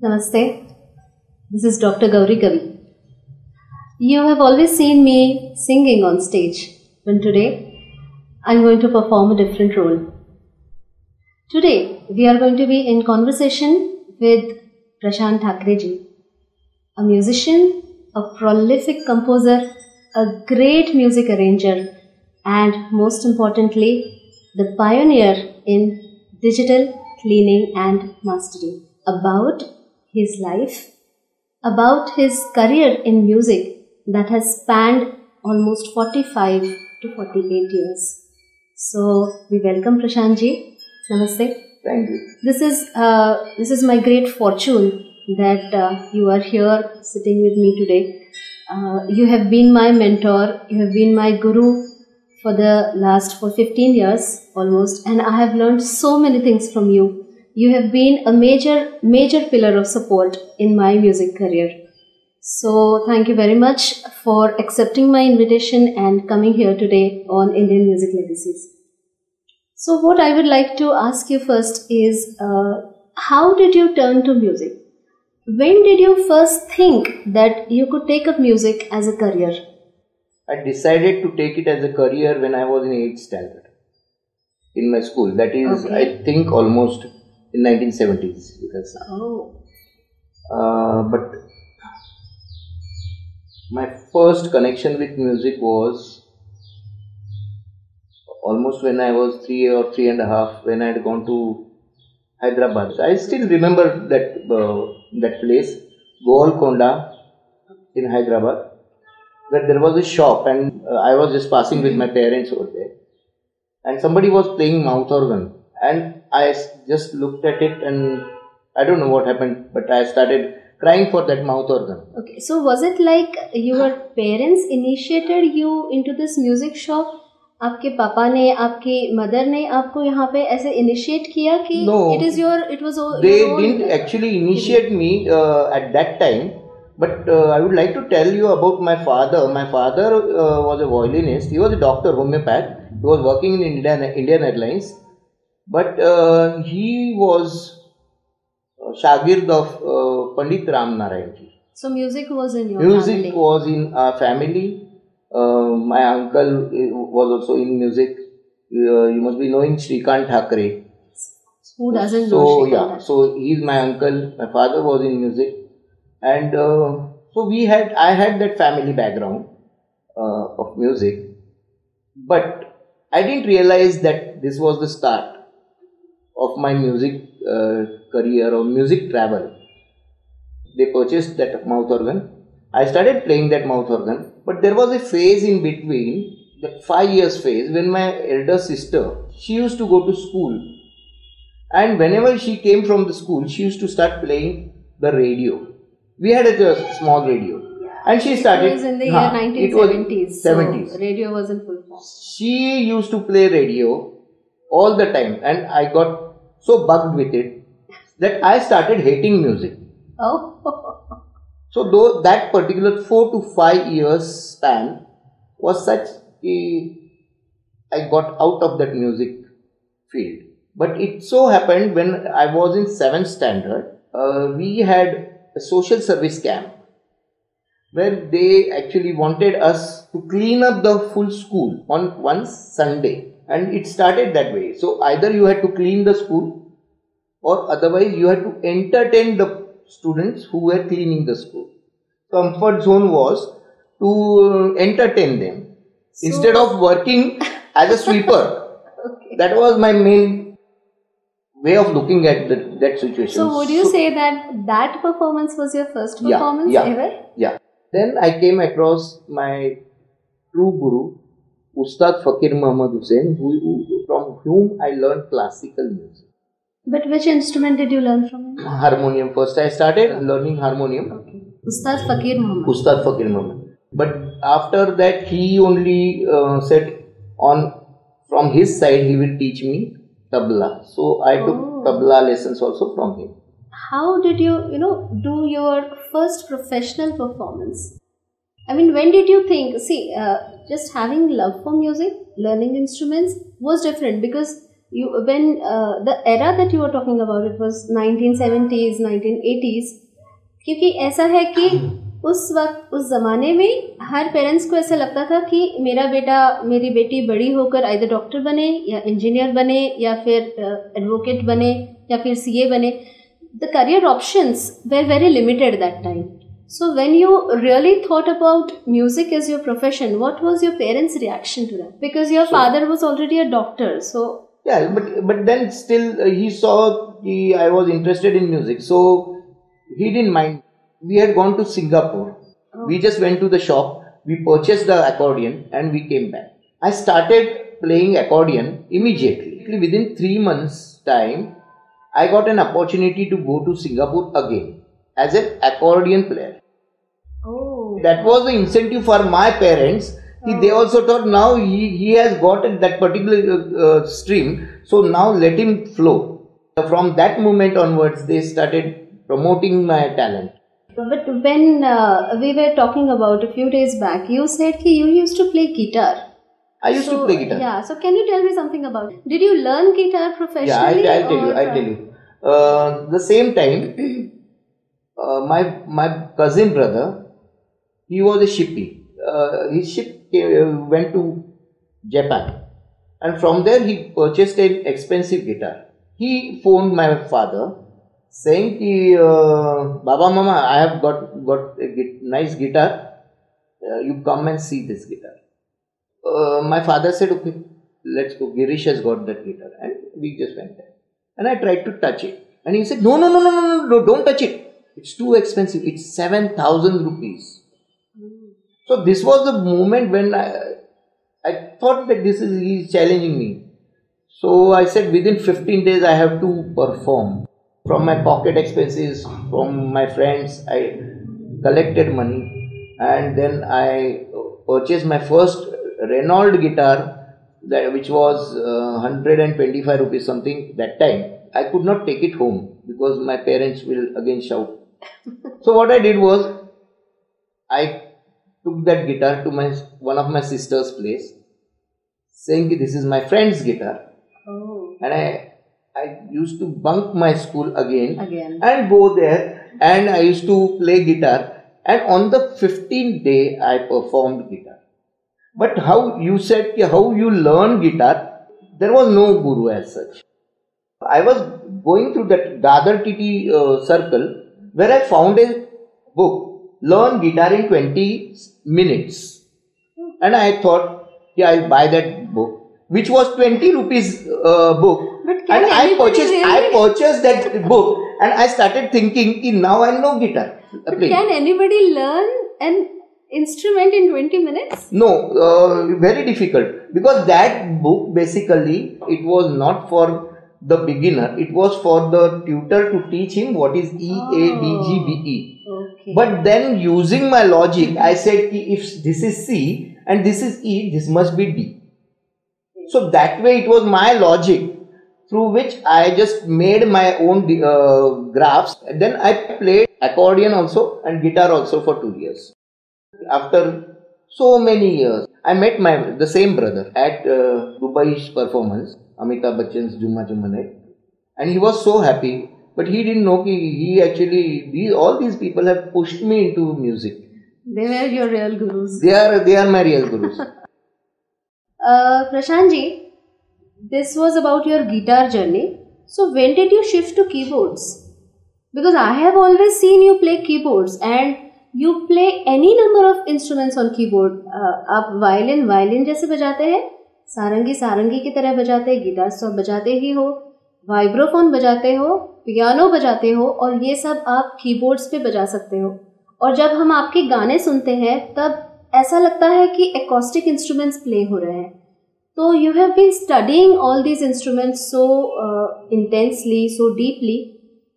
Namaste. This is Dr. Gauri Kavi. You have always seen me singing on stage, but today I'm going to perform a different role. Today we are going to be in conversation with Prashant Thakreji, a musician, a prolific composer, a great music arranger, and most importantly, the pioneer in digital cleaning and mastering. About his life, about his career in music that has spanned almost 45 to 48 years. So we welcome Prashant ji. Namaste. Thank you. This is my great fortune that you are here sitting with me today. You have been my mentor. You have been my guru for 15 years almost, and I have learned so many things from you. You have been a major pillar of support in my music career. So thank you very much for accepting my invitation and coming here today on Indian Music Legacies. So what I would like to ask you first is, how did you turn to music? When did you first think that you could take up music as a career? I decided to take it as a career when I was in 8th standard in my school. That is, okay. I think almost in 1970s, you can say. Oh. But my first connection with music was almost when I was 3 or 3.5, when I had gone to Hyderabad. I still remember that place, Golconda in Hyderabad, where there was a shop, and I was just passing with my parents over there, and somebody was playing mouth organ, and I just looked at it, and I don't know what happened, but I started crying for that mouth organ. Okay, so was it like your parents initiated you into this music shop? आपके पापा ने, आपकी mother ने आपको यहाँ पे ऐसे initiate किया कि no, they didn't actually initiate me at that time, but I would like to tell you about my father. My father was a violinist. He was a doctor, homeopath. He was working in Indian Airlines, but he was Shagird of Pandit Ram Narayan ji. So music was in your family? Music was in our family. My uncle was also in music. You must be knowing Shrikant Thakre. Who doesn't know Shrikant Thakre? So he is my uncle. My father was in music, and so I had that family background of music, but I didn't realize that this was the start of my music career or music travel. They purchased that mouth organ. I started playing that mouth organ, but there was a phase in between, the 5 years phase, when my elder sister, she used to go to school, and whenever she came from the school, she used to start playing the radio. We had a small radio, and she started. It was in the year 1970s. So 70s. Radio was in full form. She used to play radio all the time, and I got so bugged with it that I started hating music. Oh. So though that particular 4 to 5 years span was such, I got out of that music field. But it so happened when I was in 7th standard, we had a social service camp where they actually wanted us to clean up the full school on one Sunday. And it started that way. So either you had to clean the school, or otherwise you had to entertain the students who were cleaning the school. Comfort zone was to entertain them instead of working as a sweeper. Okay. That was my main way of looking at that situation. So would you say that performance was your first performance ever? Yeah. Then I came across my true guru, Ustad Fakir Muhammad Hussain, from whom I learned classical music. But which instrument did you learn from him? Harmonium. First I started learning harmonium. Okay. Ustad Fakir Muhammad. Ustad Fakir Muhammad. But after that he only said from his side he will teach me tabla. So I took tabla lessons also from him. How did you, do your first professional performance? I mean, when did you think, just having love for music, learning instruments was different because when the era that you were talking about, it was 1970s, 1980s. क्योंकि ऐसा है कि उस वक्त उस ज़माने में हर parents को ऐसा लगता था कि मेरा बेटा मेरी बेटी बड़ी होकर आइदर डॉक्टर बने या इंजीनियर बने या फिर एडवोकेट बने या फिर सीए बने. The career options were very limited that time. So when you really thought about music as your profession, what was your parents' reaction to that? Because your father was already a doctor, so... Yeah, but then still he saw I was interested in music, so he didn't mind. We had gone to Singapore. Oh. We just went to the shop, we purchased the accordion and we came back. I started playing accordion immediately. Within 3 months' time, I got an opportunity to go to Singapore again as an accordion player. Oh. That was the incentive for my parents. They also thought now he has got that particular stream, so now let him flow. From that moment onwards, they started promoting my talent. But when we were talking about a few days back, you said that you used to play guitar. I used to play guitar. Yeah, so can you tell me something about it? Did you learn guitar professionally? Yeah, I'll tell you. The same time, my cousin brother, he was a shippy. His ship went to Japan, and from there he purchased an expensive guitar. He phoned my father saying, Baba Mama, I have got a nice guitar. You come and see this guitar. My father said, okay, let's go. Girish has got that guitar, and we just went there. And I tried to touch it, and he said, no, don't touch it. It's too expensive. It's 7,000 rupees. So this was the moment when I thought that he's challenging me. So I said within 15 days I have to perform. From my pocket expenses, from my friends, I collected money, and then I purchased my first Renault guitar, which was 125 rupees something that time. I could not take it home because my parents will again shout. So what I did was, I took that guitar to one of my sister's place, saying this is my friend's guitar. Oh. And I used to bunk my school again and go there, and I used to play guitar, and on the 15th day I performed guitar. But how you said how you learn guitar, there was no guru as such. I was going through that Dadar TT circle where I found a book, Learn Guitar in 20 Minutes. And I thought, I'll buy that book, which was 20 rupees book. And I purchased that book, and I started thinking, now I know guitar. But can anybody learn an instrument in 20 minutes? No, very difficult, because that book basically, it was not for the beginner, it was for the tutor to teach him what is E, A, D, G, B, E. Okay. But then using my logic, I said if this is C and this is E, this must be D. So that way it was my logic through which I just made my own graphs. And then I played accordion also and guitar also for 2 years. After so many years, I met the same brother at Dubai's performance, Amitabh Bachchan's Jumma Jumma, and he was so happy. But he didn't know all these people have pushed me into music. They were your real gurus. They are my real gurus. Prashant ji, this was about your guitar journey. So when did you shift to keyboards? Because I have always seen you play keyboards, and you play any number of instruments on keyboard. आप violin जैसे बजाते हैं, सारंगी की तरह बजाते हैं, guitar तो बजाते ही हो, वाइब्रोफोन बजाते हो, पियानो बजाते हो, और ये सब आप कीबोर्ड्स पे बजा सकते हो. और जब हम आपके गाने सुनते हैं तब ऐसा लगता है कि एकॉस्टिक इंस्ट्रूमेंट्स प्ले हो रहे हैं. तो you have been studying all these instruments so intensely, so deeply.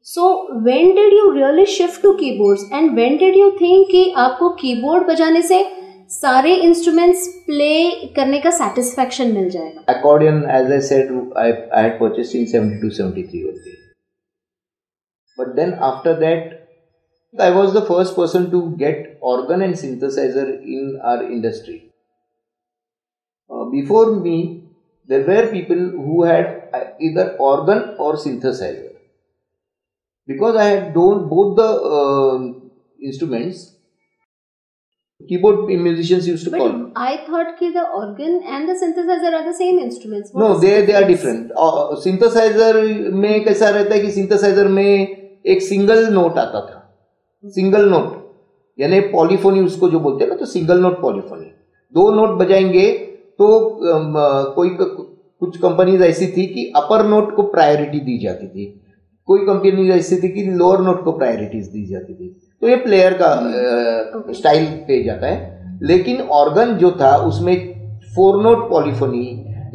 So when did you really shift to keyboards, and when did you think कि आपको कीबोर्ड बजाने से सारे इंस्ट्रूमेंट्स प्ले करने का satisfaction मिल जाएगा? Accordion, as I said, I had purchased in 72-73 only. But then after that, I was the first person to get organ and synthesizer in our industry. Before me, there were people who had either organ or synthesizer. Because I had done both the instruments, keyboard musicians used to call. But I thought कि the organ and the synthesizer are the same instruments. No, they are different. Synthesizer में कैसा रहता है कि synthesizer में एक single note आता था, सिंगल नोट, यानी पॉलीफोनी उसको जो बोलते हैं ना, तो सिंगल नोट पॉलीफोनी. 2 नोट बजाएंगे तो कुछ कंपनीज ऐसी थी कि अपर नोट को प्रायोरिटी दी जाती थी, कोई कंपनी ऐसी थी कि लोअर नोट को प्रायोरिटीज दी जाती थी. तो ये प्लेयर का स्टाइल पे जाता है. लेकिन ऑर्गन जो था उसमें 4 note polyphony,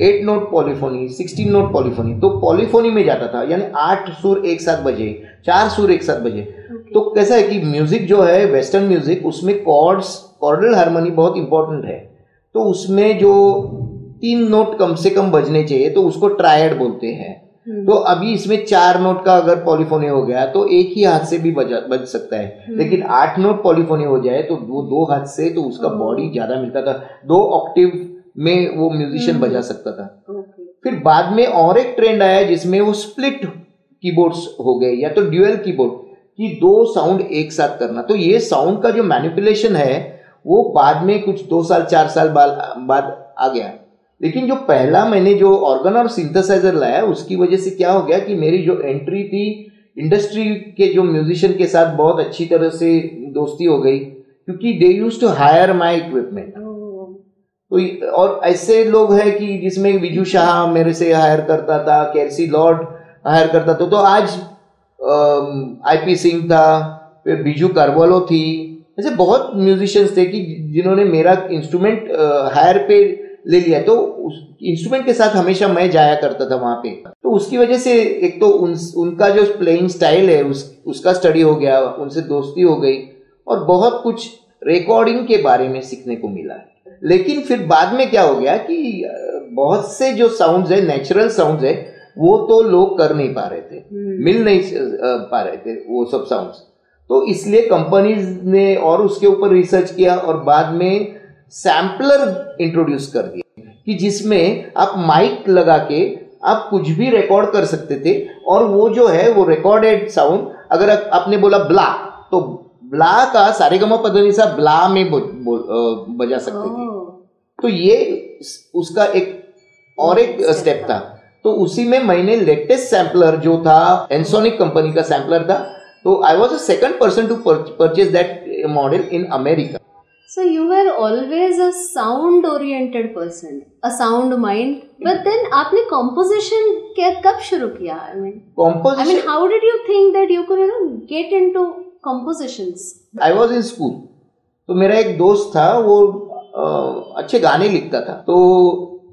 8 note polyphony, 16 note polyphony, तो पॉलीफोनी में जाता था, यानी 8 सुर एक साथ बजे, 4 सुर एक साथ बजे. तो कैसा है कि म्यूजिक जो है वेस्टर्न म्यूजिक, उसमें कॉर्ड्स, कॉर्डल हार्मनी बहुत इंपॉर्टेंट है. तो उसमें जो 3 नोट कम से कम बजने चाहिए तो उसको ट्रायड बोलते हैं. तो अभी इसमें 4 नोट का अगर पॉलीफोनी हो गया तो एक ही हाथ से भी बज सकता है. लेकिन 8 नोट पॉलीफोनी हो जाए तो वो 2 हाथ से, तो उसका बॉडी ज्यादा मिलता था. 2 ऑक्टेव में वो म्यूजिशियन बजा सकता था. फिर बाद में और एक ट्रेंड आया जिसमें वो स्प्लिट कीबोर्ड्स हो गए, या तो ड्यूअल कीबोर्ड, कि 2 साउंड एक साथ करना. तो ये साउंड का जो मैनिपुलेशन है वो बाद में कुछ 2 साल 4 साल बाद आ गया. लेकिन जो पहला मैंने जो ऑर्गन और सिंथेसाइजर लाया, उसकी वजह से क्या हो गया कि मेरी जो एंट्री थी इंडस्ट्री के जो म्यूजिशियन के साथ बहुत अच्छी तरह से दोस्ती हो गई, क्योंकि they used to hire my equipment. तो और ऐसे लोग हैं कि जिसमें विजू शाह मेरे से हायर करता था, केसी लॉर्ड हायर करता था. तो आज आईपी सिंह था, फिर बिजू कारवालो थी, ऐसे बहुत म्यूजिशियंस थे कि जिन्होंने मेरा इंस्ट्रूमेंट हायर पे ले लिया. तो उस इंस्ट्रूमेंट के साथ हमेशा मैं जाया करता था वहां पे. तो उसकी वजह से एक तो उनका जो प्लेइंग स्टाइल है उसका स्टडी हो गया, उनसे दोस्ती हो गई, और बहुत कुछ रिकॉर्डिंग के बारे में सीखने को मिला. लेकिन फिर बाद में क्या हो गया कि बहुत से जो साउंड्स है, नेचुरल साउंड्स है, वो तो लोग कर नहीं पा रहे थे, मिल नहीं पा रहे थे वो सब साउंड्स. तो इसलिए कंपनीज ने और उसके ऊपर रिसर्च किया और बाद में सैम्पलर इंट्रोड्यूस कर दिया कि जिसमें आप माइक लगा के आप कुछ भी रिकॉर्ड कर सकते थे. और वो जो है वो रिकॉर्डेड साउंड, अगर आपने बोला ब्ला, तो ब्ला का सारेगामापधनिसा ब्ला में बजा सकते थे. तो ये उसका एक स्टेप था. तो उसी में मैंने लेटेस्ट सैम्पलर जो था, एनसोनिक कंपनी का सैम्पलर था. तो I was the second person to purchase that model in America. So you were always a sound oriented person, a sound mind. But then आपने composition कब शुरू किया? I mean, how did you think that you could get into compositions? I was in school. तो मेरा एक दोस्त था, वो अच्छे गाने लिखता था. तो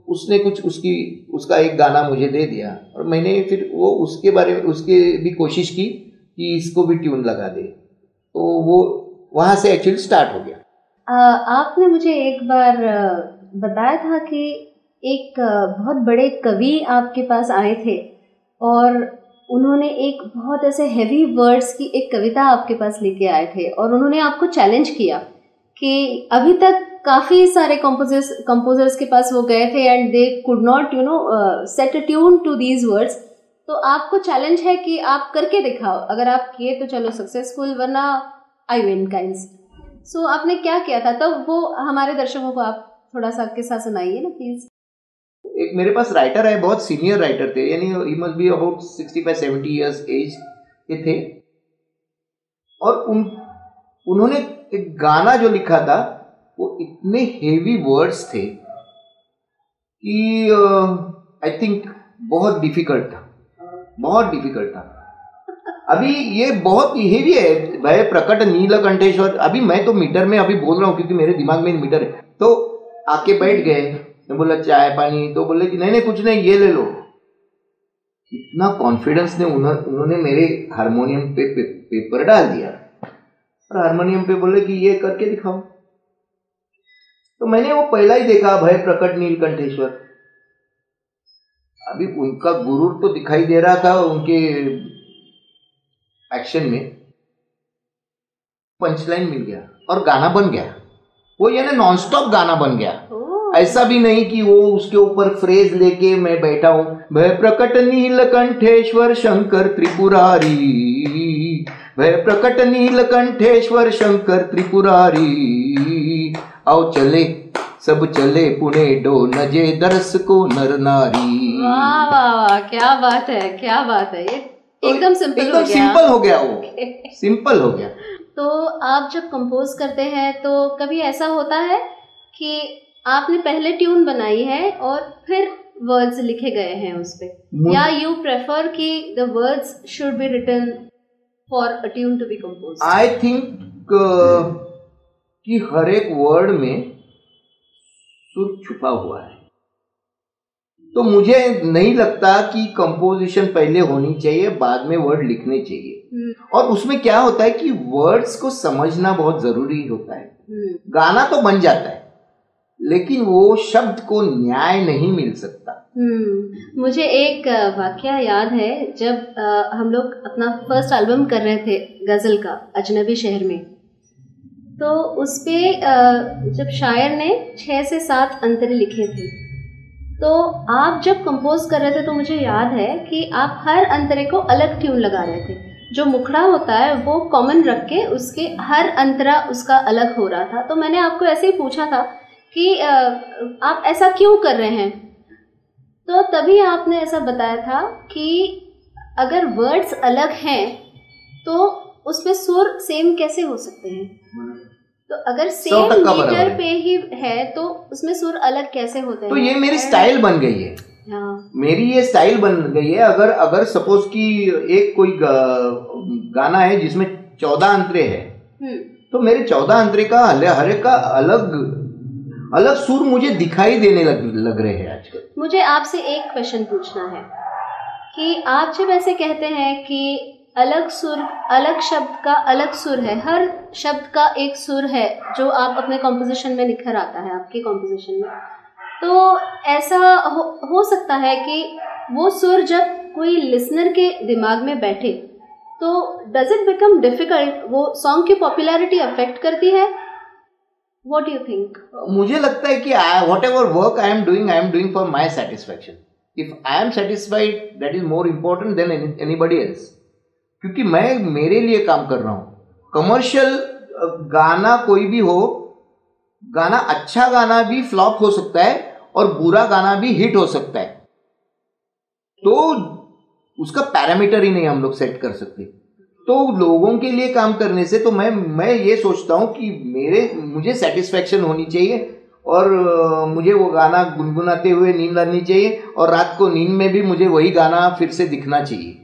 उसने कुछ उसका एक गाना मुझे दे दिया, और मैंने फिर वो उसके भी कोशिश की कि इसको भी ट्यून लगा दे. तो वो वहां से एक्चुअली स्टार्ट हो गया. आपने मुझे एक बार बताया था कि एक बहुत बड़े कवि आपके पास आए थे और उन्होंने एक बहुत ऐसे हेवी वर्ड्स की एक कविता आपके पास लेके आए थे, और उन्होंने आपको चैलेंज किया कि अभी तक काफ़ी सारे कंपोजर्स के पास वो गए थे and they could not set a tune to these words. तो आपको चैलेंज है कि आप करके दिखाओ, अगर आप किए तो चलो सक्सेसफुल, वरना आई विन काइंड्स. सो आपने क्या किया था तब? वो हमारे दर्शकों को आप थोड़ा सा किस्सा सुनाइए ना प्लीज. एक मेरे पास राइटर है, बहुत सीनियर राइटर थे, यानी he must be about 65-70 years age के थे. और उन्होंने एक गाना जो लिखा था वो इतने हेवी वर्ड्स थे कि आई थिंक बहुत डिफिकल्ट था. अभी ये बहुत हेवी है भय प्रकट नीलकंठेश्वर. अभी मैं तो मीटर में अभी बोल रहा हूँ क्योंकि मेरे दिमाग में मीटर है. तो आके बैठ गए, मैं बोला चाय पानी, तो बोले कि नहीं कुछ नहीं, ये ले लो. इतना कॉन्फिडेंस ने उन्होंने मेरे हारमोनियम पे पेपर डाल दिया और हारमोनियम पे बोले कि ये करके दिखाओ. तो मैंने वो पहला ही देखा, भय प्रकट नीलकंठेश्वर. अभी उनका गुरूर तो दिखाई दे रहा था उनके एक्शन में. पंचलाइन मिल गया और गाना बन गया. वो यानी नॉनस्टॉप गाना बन गया. ऐसा भी नहीं कि वो उसके ऊपर फ्रेज लेके मैं बैठा हूं, भय प्रकट नीलकंठेश्वर शंकर त्रिपुरारी, भय प्रकट नीलकंठेश्वर शंकर त्रिपुरारी, आओ चले सब चले पुणे डो नजे दरस को नर नारी। वाह वाह वाह, क्या बात है, क्या बात है। ये एकदम सिंपल एकदम सिंपल हो गया, वो सिंपल हो गया। तो आप जब कंपोज करते हैं तो कभी ऐसा होता है कि आपने पहले ट्यून बनाई है और फिर वर्ड्स लिखे गए हैं उस पे, या यू प्रेफर कि the words should be written for a tune to be compose? I think कि हर एक वर्ड में सुर छुपा हुआ है, तो मुझे नहीं लगता कि कंपोजिशन पहले होनी चाहिए, बाद में वर्ड लिखने चाहिए। और उसमें क्या होता है कि वर्ड्स को समझना बहुत जरूरी होता है। गाना तो बन जाता है लेकिन वो शब्द को न्याय नहीं मिल सकता। मुझे एक वाकया याद है, जब हम लोग अपना फर्स्ट एल्बम कर रहे थे गजल का अजनबी शहर में, तो उस पे जब शायर ने 6 से 7 अंतरे लिखे थे, तो आप जब कंपोज कर रहे थे तो मुझे याद है कि आप हर अंतरे को अलग ट्यून लगा रहे थे। जो मुखड़ा होता है वो कॉमन रख के उसके हर अंतरा उसका अलग हो रहा था। तो मैंने आपको ऐसे ही पूछा था कि आप ऐसा क्यों कर रहे हैं, तो तभी आपने ऐसा बताया था कि अगर वर्ड्स अलग हैं तो उसमें सुर सेम कैसे हो सकते हैं। तो अगर सेम मीटर पे ही है तो उसमें सुर अलग कैसे होते हैं? तो ये मेरी स्टाइल बन गई है। हाँ। मेरी ये स्टाइल बन गई है। अगर सपोज कि एक कोई गाना है जिसमें 14 अंतरे हैं, तो मेरे 14 अंतरे का हर एक का अलग सुर मुझे दिखाई देने लग रहे हैं आजकल। मुझे आपसे एक क्वेश्चन पूछना है कि आप जब ऐसे कहते हैं कि अलग सुर, अलग शब्द का अलग सुर है, हर शब्द का एक सुर है जो आप अपने कॉम्पोजिशन में निखर आता है आपके कॉम्पोजिशन में, तो ऐसा हो सकता है कि वो सुर जब कोई लिसनर के दिमाग में बैठे तो डज इट बिकम डिफिकल्ट, वो सॉन्ग की पॉपुलैरिटी अफेक्ट करती है? What do you think? मुझे लगता है कि what ever work I am doing for my satisfaction. If I am satisfied that is more important then anybody else, क्योंकि मैं मेरे लिए काम कर रहा हूं। कमर्शियल गाना कोई भी हो, गाना अच्छा गाना भी फ्लॉप हो सकता है और बुरा गाना भी हिट हो सकता है, तो उसका पैरामीटर ही नहीं हम लोग सेट कर सकते। तो लोगों के लिए काम करने से तो मैं ये सोचता हूं कि मुझे सेटिस्फैक्शन होनी चाहिए और मुझे वो गाना गुनगुनाते हुए नींद आनी चाहिए और रात को नींद में भी मुझे वही गाना फिर से दिखना चाहिए।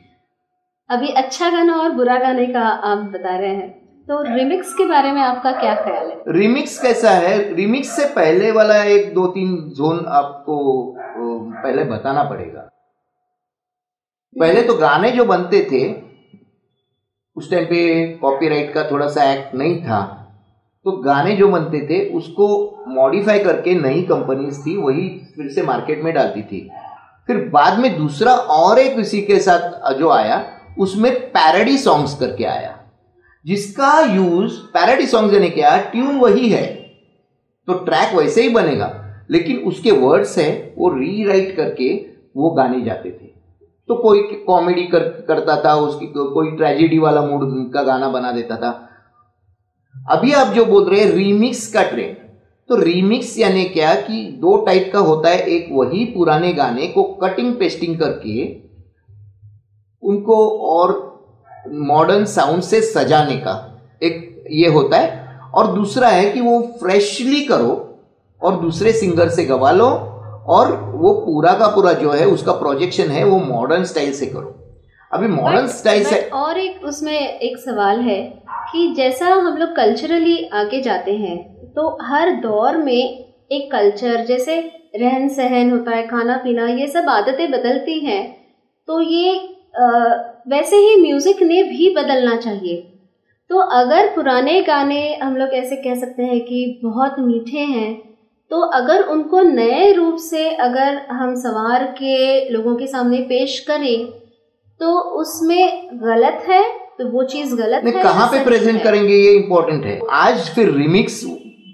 अभी अच्छा गाना और बुरा गाने का आप बता रहे हैं, तो रिमिक्स के बारे में आपका क्या ख्याल है? रिमिक्स कैसा है? रिमिक्स से पहले वाला 1-2-3 जोन आपको पहले बताना पड़ेगा। पहले तो गाने जो बनते थे उस टाइम पे कॉपीराइट का थोड़ा सा एक्ट नहीं था, तो गाने जो बनते थे उसको मॉडिफाई करके नई कंपनीज थी वही फिर से मार्केट में डालती थी। फिर बाद में दूसरा और एक इसी के साथ जो आया उसमें पैरोडी सॉन्ग्स करके आया, जिसका यूज पैरोडी सॉन्ग्स यानी क्या, ट्यून वही है तो ट्रैक वैसे ही बनेगा, लेकिन उसके वर्ड्स है वो रीराइट करके वो गाने जाते थे। तो कोई कॉमेडी करता था, उसकी कोई ट्रेजेडी वाला मूड का गाना बना देता था। अभी आप जो बोल रहे हैं रीमिक्स का ट्रेंड, तो रीमिक्स यानी क्या कि 2 टाइप का होता है। एक वही पुराने गाने को कटिंग पेस्टिंग करके उनको और मॉडर्न साउंड से सजाने का एक ये होता है, और दूसरा है कि वो फ्रेशली करो और दूसरे सिंगर से गवा लो और वो पूरा का पूरा जो है उसका प्रोजेक्शन है वो मॉडर्न स्टाइल से करो। अभी मॉडर्न स्टाइल से और एक उसमें एक सवाल है कि जैसा हम लोग कल्चरली आगे जाते हैं तो हर दौर में एक कल्चर, जैसे रहन सहन होता है, खाना पीना, ये सब आदतें बदलती हैं, तो ये वैसे ही म्यूजिक ने भी बदलना चाहिए। तो अगर पुराने गाने हम लोग ऐसे कह सकते हैं कि बहुत मीठे हैं, तो अगर उनको नए रूप से अगर हम संवार के लोगों के सामने पेश करें तो उसमें गलत है, तो वो चीज गलत है। कहाँ पे प्रेजेंट करेंगे ये इम्पोर्टेंट है। आज फिर रिमिक्स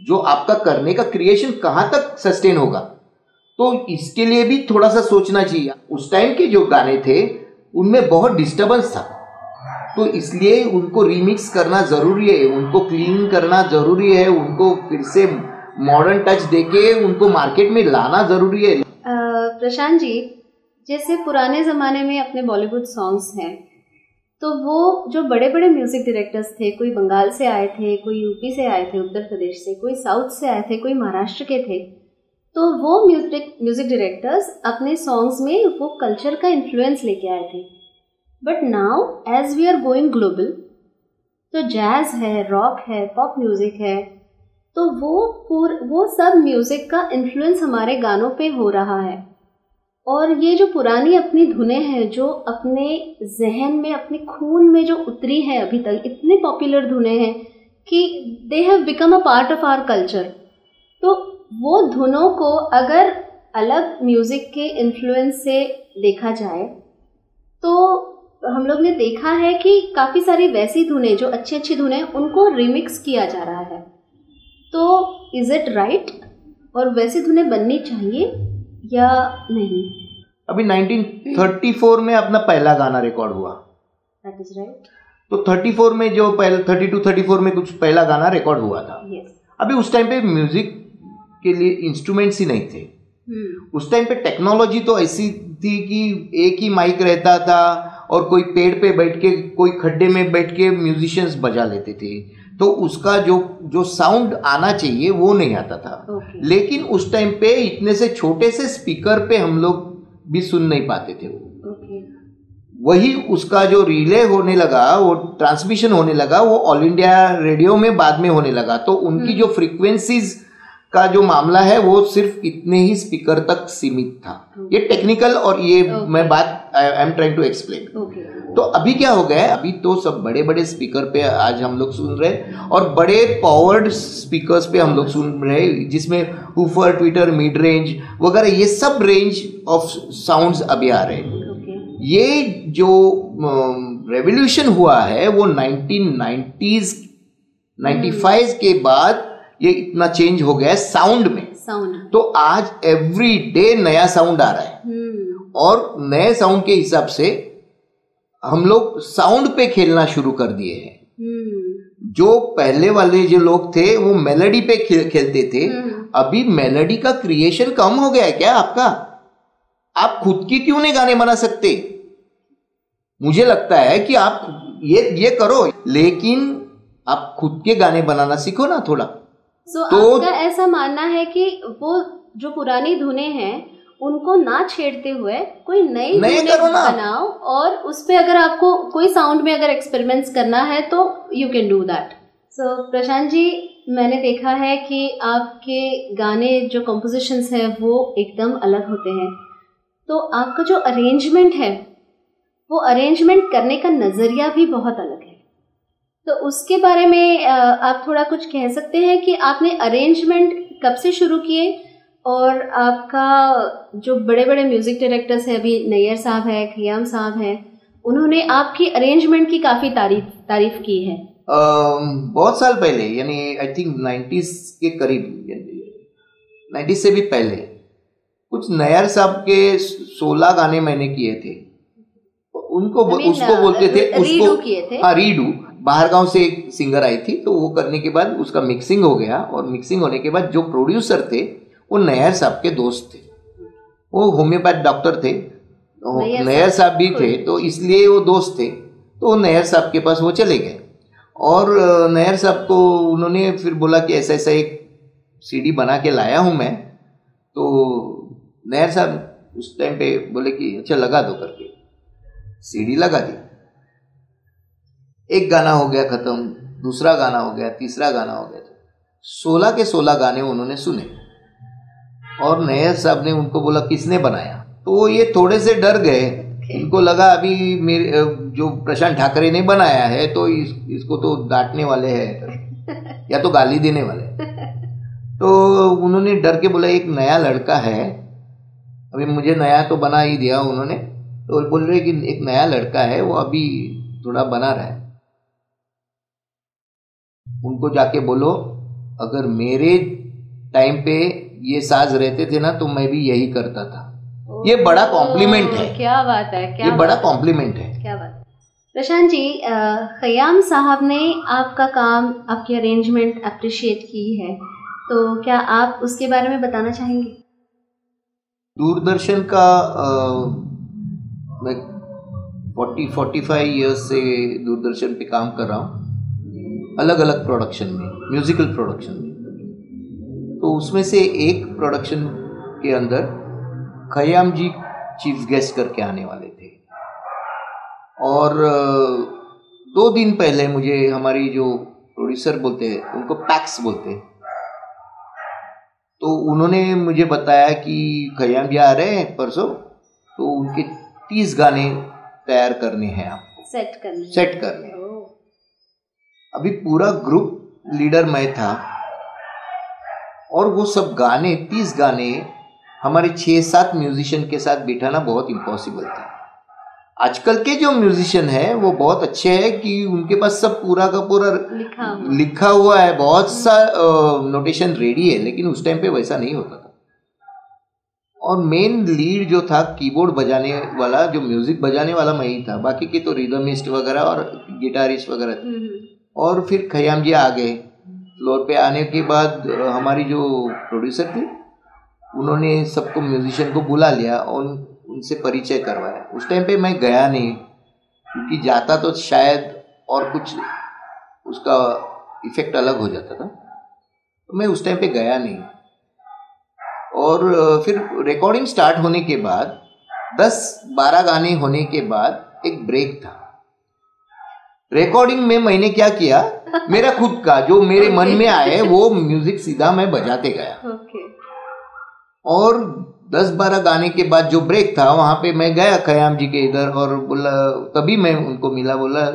जो आपका करने का क्रिएशन कहाँ तक सस्टेन होगा, तो इसके लिए भी थोड़ा सा सोचना चाहिए। उस टाइम के जो गाने थे उनमें बहुत डिस्टर्बेंस था, तो इसलिए उनको रीमिक्स करना ज़रूरी है, उनको क्लीन करना ज़रूरी है, उनको फिर से मॉडर्न टच देके उनको मार्केट में लाना ज़रूरी है। प्रशांत जी, जैसे पुराने ज़माने में अपने बॉलीवुड सॉन्ग्स हैं, तो वो जो बड़े बड़े म्यूज़िक डायरेक्टर्स थे, कोई बंगाल से आए थे, कोई यूपी से आए थे, उत्तर प्रदेश से, कोई साउथ से आए थे, कोई महाराष्ट्र के थे, तो वो म्यूज़िक डायरेक्टर्स अपने सॉन्ग्स में वो कल्चर का इन्फ्लुएंस लेके आए थे। But now as we are going global, तो जैज़ है, रॉक है, पॉप म्यूज़िक है, तो वो सब म्यूज़िक का इन्फ्लुएंस हमारे गानों पे हो रहा है। और ये जो पुरानी अपनी धुनें हैं, जो अपने जहन में, अपने खून में जो उतरी हैं अभी तक, इतनी पॉपुलर धुनें हैं कि they have become a part of our culture. तो वो धुनों को अगर अलग म्यूज़िक के इन्फ्लुएंस से देखा जाए, तो हम लोग ने देखा है कि काफ़ी सारी वैसी धुनें, जो अच्छी अच्छी धुनें, उनको रिमिक्स किया जा रहा है। तो इज इट राइट? और वैसी धुनें बननी चाहिए या नहीं? अभी 1934 में अपना पहला गाना रिकॉर्ड हुआ। That is right. तो 34 में जो पहले 32-34 में कुछ पहला गाना रिकॉर्ड हुआ था। yes. अभी उस टाइम पे म्यूजिक के लिए इंस्ट्रूमेंट्स ही नहीं थे। उस टाइम पे टेक्नोलॉजी तो ऐसी थी कि एक ही माइक रहता था और कोई पेड़ पे बैठ के, कोई खड्डे में बैठ के म्यूजिशियंस बजा लेते थे, तो उसका जो साउंड आना चाहिए वो नहीं आता था। लेकिन उस टाइम पे इतने से छोटे से स्पीकर पे हम लोग भी सुन नहीं पाते थे। वही उसका जो रिले होने लगा, वो ट्रांसमिशन होने लगा, वो ऑल इंडिया रेडियो में बाद में होने लगा। तो उनकी जो फ्रीक्वेंसीज का जो मामला है वो सिर्फ इतने ही स्पीकर तक सीमित था। ये टेक्निकल, और ये मैं बात I am trying to explain. तो अभी क्या हो गया है, अभी तो सब बड़े बड़े स्पीकर पे आज हम लोग सुन रहे हैं, और बड़े पावर्ड स्पीकर्स पे हम लोग सुन रहे हैं, जिसमें हूफर, ट्विटर, मिड रेंज वगैरह, ये सब रेंज ऑफ साउंड्स अभी आ रहे हैं। ये जो रेवोल्यूशन हुआ है वो 1990s 95 के बाद ये इतना चेंज हो गया है साउंड में। तो आज एवरी डे नया साउंड आ रहा है, और नए साउंड के हिसाब से हम लोग साउंड पे खेलना शुरू कर दिए हैं। जो पहले वाले जो लोग थे वो मेलोडी पे खेलते थे, अभी मेलोडी का क्रिएशन कम हो गया है क्या आपका? आप खुद की क्यों नहीं गाने बना सकते? मुझे लगता है कि आप ये करो, लेकिन आप खुद के गाने बनाना सीखो ना थोड़ा। तो आपका ऐसा मानना है कि वो जो पुरानी धुनें हैं उनको ना छेड़ते हुए कोई नई धुनें बनाओ, और उस पे अगर आपको कोई साउंड में अगर एक्सपेरिमेंट्स करना है तो यू कैन डू दैट। सो प्रशांत जी, मैंने देखा है कि आपके गाने जो कंपोजिशंस हैं वो एकदम अलग होते हैं। तो आपका जो अरेंजमेंट है, वो अरेंजमेंट करने का नज़रिया भी बहुत अलग है। तो उसके बारे में आप थोड़ा कुछ कह सकते हैं कि आपने अरेंजमेंट कब से शुरू किए, और आपका जो बड़े बड़े म्यूज़िक डायरेक्टर्स हैं, अभी नैयर साहब है, खयाम साहब हैं, उन्होंने आपकी अरेंजमेंट की काफ़ी तारीफ की है। बहुत साल पहले, यानी आई थिंक 90s के करीब, 90s से भी पहले, कुछ नैयर साहब के 16 गाने मैंने किए थे। उसको बोलते थे, रीडू किए थे। हाँ, रीडू। बाहर गांव से एक सिंगर आई थी, तो वो करने के बाद उसका मिक्सिंग हो गया, और मिक्सिंग होने के बाद जो प्रोड्यूसर थे वो नैयर साहब के दोस्त थे। वो होम्योपैथ डॉक्टर थे, नैयर साहब भी थे, तो इसलिए वो दोस्त थे। तो नैयर साहब के पास वो चले गए, और नैयर साहब को उन्होंने फिर बोला कि ऐसा ऐसा एक सीडी बना के लाया हूँ मैं। तो नैयर साहब उस टाइम पे बोले कि अच्छा लगा दो करके, सीडी लगा दी। एक गाना हो गया खत्म, दूसरा गाना हो गया, तीसरा गाना हो गया, 16 के 16 गाने उन्होंने सुने, और नैयर साहब ने उनको बोला किसने बनाया? तो वो ये थोड़े से डर गए। इनको लगा अभी मेरे जो प्रशांत ठाकरे ने बनाया है तो इसको तो डांटने वाले हैं या तो गाली देने वाले। तो उन्होंने डर के बोला एक नया लड़का है, अभी मुझे नया तो बना ही दिया उन्होंने, तो बोल रहे कि एक नया लड़का है, वो अभी थोड़ा बना रहा है, उनको जाके बोलो अगर मेरे टाइम पे ये साज रहते थे ना तो मैं भी यही करता था। ये बड़ा कॉम्प्लीमेंट है। क्या बात है, क्या ये बड़ा कॉम्प्लीमेंट है। क्या बात है। प्रशांत जी, खयाम साहब ने आपका काम, आपकी अरेंजमेंट अप्रिशिएट की है, तो क्या आप उसके बारे में बताना चाहेंगे? दूरदर्शन का मैं 45 ईयर्स से दूरदर्शन पे काम कर रहा हूँ, अलग अलग प्रोडक्शन में, म्यूजिकल प्रोडक्शन में। तो उसमें से एक प्रोडक्शन के अंदर खयाम जी चीफ गेस्ट करके आने वाले थे, और 2 दिन पहले मुझे हमारी जो प्रोड्यूसर बोलते हैं, उनको पैक्स बोलते हैं, तो उन्होंने मुझे बताया कि खयाम जी आ रहे हैं परसों, तो उनके 30 गाने तैयार करने हैं, आपको सेट करने। अभी पूरा ग्रुप लीडर मैं था, और वो सब गाने 30 गाने हमारे 6-7 म्यूजिशियन के साथ बिठाना बहुत इम्पॉसिबल था। आजकल के जो म्यूजिशियन है वो बहुत अच्छे हैं कि उनके पास सब पूरा का पूरा लिखा हुआ है, बहुत सा नोटेशन रेडी है, लेकिन उस टाइम पे वैसा नहीं होता था। और मेन लीड जो था, कीबोर्ड बजाने वाला, जो म्यूजिक बजाने वाला मैं ही था, बाकी के तो रिदमिस्ट वगैरह और गिटारिस्ट वगैरह थे। और फिर खयाम जी आ गए। फ्लोर पे आने के बाद हमारी जो प्रोड्यूसर थी, उन्होंने सबको म्यूजिशियन को बुला लिया और उनसे परिचय करवाया। उस टाइम पे मैं गया नहीं, क्योंकि जाता तो शायद और कुछ उसका इफेक्ट अलग हो जाता था, तो मैं उस टाइम पे गया नहीं। और फिर रिकॉर्डिंग स्टार्ट होने के बाद 10-12 गाने होने के बाद एक ब्रेक था। रिकॉर्डिंग में मैंने क्या किया, मेरा खुद का जो मेरे मन में आए वो म्यूजिक सीधा मैं बजाते गया। और 10-12 गाने के बाद जो ब्रेक था, वहां पे मैं गया खयाम जी के इधर, और बोला, तभी मैं उनको मिला, बोला